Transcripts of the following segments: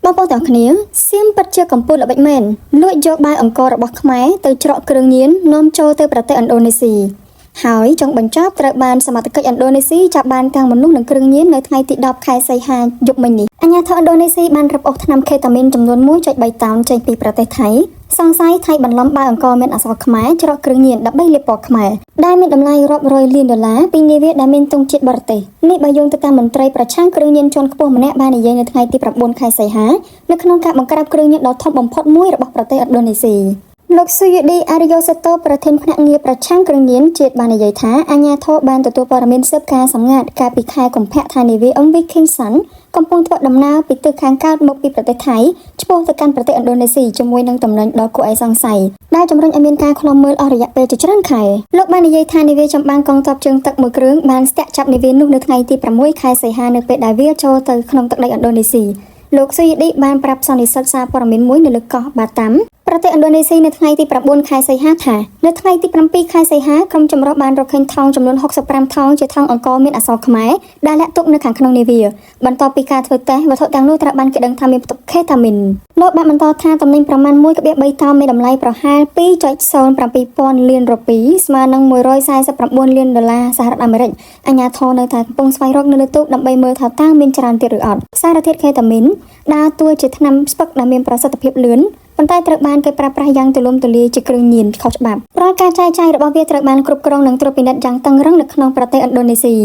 បងប្អូនទាំងគ្នាសៀមពិតជាកំពូលល្បិចមែនលួចយកបាយអង្គររបស់ខ្មែរទៅច្រកគ្រឿងញៀននាំចូលទៅប្រទេសឥណ្ឌូនេស៊ីហើយចុងបញ្ចប់ត្រូវបានសមត្ថកិច្ចឥណ្ឌូនេស៊ីចាប់បានទាំងមនុស្សនិងគ្រឿងញៀននៅថ្ងៃទី10ខែសីហាយប់មិញនេះអាជ្ញាធរឥណ្ឌូនេស៊ីបានរឹបអូសថ្នាំខេតាមីនចំនួន 1.3 តោនចេញពីប្រទេសថៃសង្ស័យថៃបន្លំបាយអង្គរមានអក្សរខ្មែរច្រកគ្រឿងញៀនដើម្បីលាបពណ៌ខ្មែរដែលមានតម្លៃរាប់រយលានដុល្លារពីនាវាដែលមានទង់ជាតិបរទេសនេះបើយោងទៅតាមមន្ត្រីប្រឆាំងគ្រឿងញៀនជាន់ខ្ពស់ម្នាក់បាននិយាយនៅថ្ងៃទី9ខែសីហានៅក្នុងការបង្ក្រាបគ្រឿងញៀនដ៏ធំបំផុតមួយរបស់ប្រទេសឥណ្ឌូនេស៊ីលោកស៊ូយឌីអារីយ៉ូសេតូប្រធានភ្នាក់ងារប្រឆាំងគ្រឿងញៀនជាតិបាននិយាយថាអាជ្ញាធរបានទទួលព័ត៌មានស៊ើបការសម្ងាត់កាលពីខែកុម្ភៈថានាវា MV King Sun កំពុងធ្វើដំណើរពីទិសខាងកើតមកពីប្រទេសថៃឆ្ពោះទៅកាន់ប្រទេសឥណ្ឌូនេស៊ីជាមួយនឹងតំណែងដ៏គួរឲ្យសង្ស័យដែលជំរុញឲ្យមានការឃ្លាំមើលអស់រយៈពេលជាច្រើនខែលោកបាននិយាយថានាវាចម្បាំងកងទ័ពជើងទឹកមួយគ្រឿងបានស្ទាក់ចាប់នាវានោះនៅថ្ងៃទី6ខែសីហានៅពេលដែលវាចូលទៅក្នុងទឹកដីឥណ្ឌូនេស៊ីលោកស៊ូយឌីបានប្រាប់សន្និសីទសារព័ត៌មានមួយនៅលើកោះបាតាំប្រទេសឥណ្ឌូនេស៊ីនៅថ្ងៃទី9ខែសីហាថានៅថ្ងៃទី7ខែសីហាក្រុមចម្រុះបានរកឃើញថង់ចំនួន65ថង់ជាថង់អង្គរមានអក្សរខ្មែរដែលលាក់ទុកនៅខាងក្នុងនាវាបន្ទាប់ពីការធ្វើតេស្តវត្ថុទាំងនោះត្រូវបានគេដឹងថាមានផ្ទុកខេតាមីនលោកបានបន្តថាតំណែងប្រមាណ 1.3 តោនមានតម្លៃប្រហែល 2.07 ពាន់លានរូប៊ីស្មើនឹង149លានដុល្លារសហរដ្ឋអាមេរិកអាជ្ញាធរនៅតែកំពុងស្វែងរកនៅលើទូកដើម្បីមើលថាតើមានច្រើនទៀតឬអត់សារធាតុខេតាមីនដើរតួជាថ្នាំស្ពឹកដែលមានប្រសិទ្ធភាពលឿនប៉ុន្តែត្រូវបានគេប្រើប្រាស់យ៉ាងទូលំទូលាយជាគ្រឿងញៀនខុសច្បាប់រាល់ការចែកចាយរបស់វាត្រូវបានគ្រប់គ្រងនិងត្រួតពិនិត្យយ៉ាងតឹងរ៉ឹងនៅក្នុងប្រទេសឥណ្ឌូនេស៊ី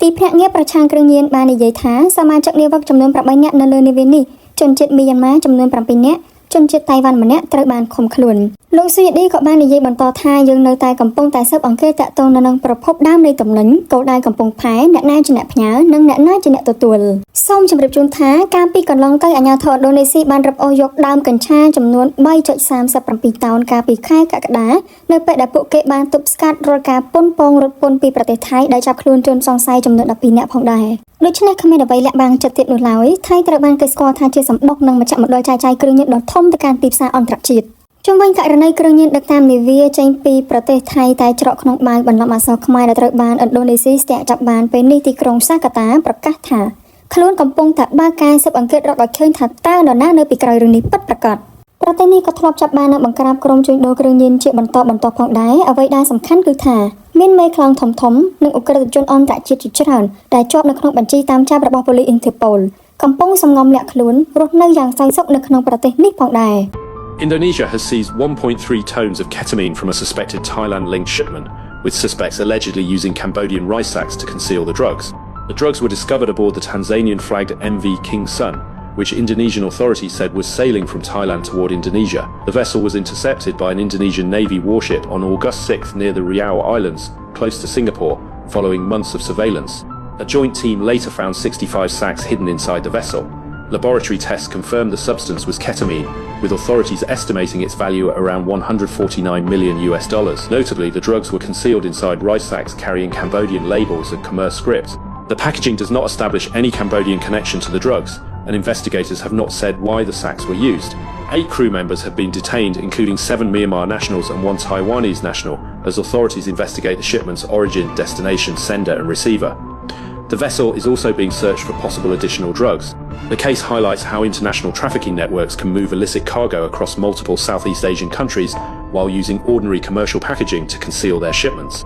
ទីភ្នាក់ងារប្រឆាំងគ្រឿងញៀនបាននិយាយថាសមាជិកនាវិកចំនួន8នាក់នៅលើនាវានេះជនជាតិមីយ៉ាន់ម៉ាចំនួន7នាក់ជនជាតិតៃវ៉ាន់ម្នាក់ត្រូវបានឃុំខ្លួនលោកស៊ូយឌីក៏បាននិយាយបន្តថាយើងនៅតែកំពុងតែស៊ើបអង្កេតតាក់ទងនឹងប្រភពដើមនៃតំណែងគោលដៅកំពុងផែអ្នកណាជាអ្នកផ្ញើនិងអ្នកណាជាអ្នកទទួលសូមជម្រាបជូនថាកាលពីកន្លងទៅអាជ្ញាធរឥណ្ឌូនេស៊ីបានរឹបអូសយកដើមកញ្ឆាចំនួន 3.37 តោនកាលពីខែកក្កដានៅពេលដែលពួកគេបានទប់ស្កាត់រាល់ការប៉ុនប៉ងរត់ពន្ធពីប្រទេសថៃដែលចាប់ខ្លួនជនសង្ស័យចំនួន12នាក់ផងដែរដូច្នេះគ្មានអ្វីលាក់បាំងចិត្តទៀតនោះឡើយថៃត្រូវបានគេស្គាល់ថាជាសម្បុកនិងមជ្ឈមណ្ឌលចែកចាយគ្រឿងញៀនដ៏ធំទៅកាន់ទីផ្សារអន្តរជាតិជុំវិញករណីគ្រឿងញៀនដឹកតាមនាវាចេញពីប្រទេសថៃតែច្រកក្នុងបាវបន្លំអក្សរខ្មែរដែលត្រូវបានឥណ្ឌូនេស៊ីស្ទាក់ចាប់បានពេលនេះទីក្រុងសាកាតាប្រកាសថាខ្លួនកំពុងតែបើកការស៊ើបអង្កេតរកឲ្យឃើញថាតើនរណានៅពីក្រោយរឿងនេះពិតប្រាកដប្រទេសនេះក៏ធ្លាប់ចាប់បាននិងបង្ក្រាបក្រុមជួញដូរគ្រឿងញៀនជាបន្តផងដែរអ្វីដែលសំខាន់គឺថាមានមេខ្លោងធំនិងឧក្រិដ្ឋជនអន្តរជាតិជាច្រើនដែលជាប់នៅក្នុងបញ្ជីតាមចាប់របស់ប៉ូលីសអ៊ីនធឺប៉ូលកំពុងសំងំលាក់ខ្លួនរស់នៅយ៉ាងសោយសុខនៅក្នុងប្រទេសនេះផងដែរIndonesia has seized 1.3 tons of ketamine from a suspected Thailand-linked shipment, with suspects allegedly using Cambodian rice sacks to conceal the drugs. The drugs were discovered aboard the Tanzanian-flagged MV King Sun, which Indonesian authorities said was sailing from Thailand toward Indonesia. The vessel was intercepted by an Indonesian Navy warship on August 6th near the Riau Islands, close to Singapore, following months of surveillance. A joint team later found 65 sacks hidden inside the vessel. Laboratory tests confirmed the substance was ketamine, with authorities estimating its value at around $149 million. Notably, the drugs were concealed inside rice sacks carrying Cambodian labels and Khmer script. The packaging does not establish any Cambodian connection to the drugs, and investigators have not said why the sacks were used. 8 crew members have been detained, including 7 Myanmar nationals and 1 Taiwanese national, as authorities investigate the shipment's origin, destination, sender and receiver. The vessel is also being searched for possible additional drugs. The case highlights how international trafficking networks can move illicit cargo across multiple Southeast Asian countries while using ordinary commercial packaging to conceal their shipments.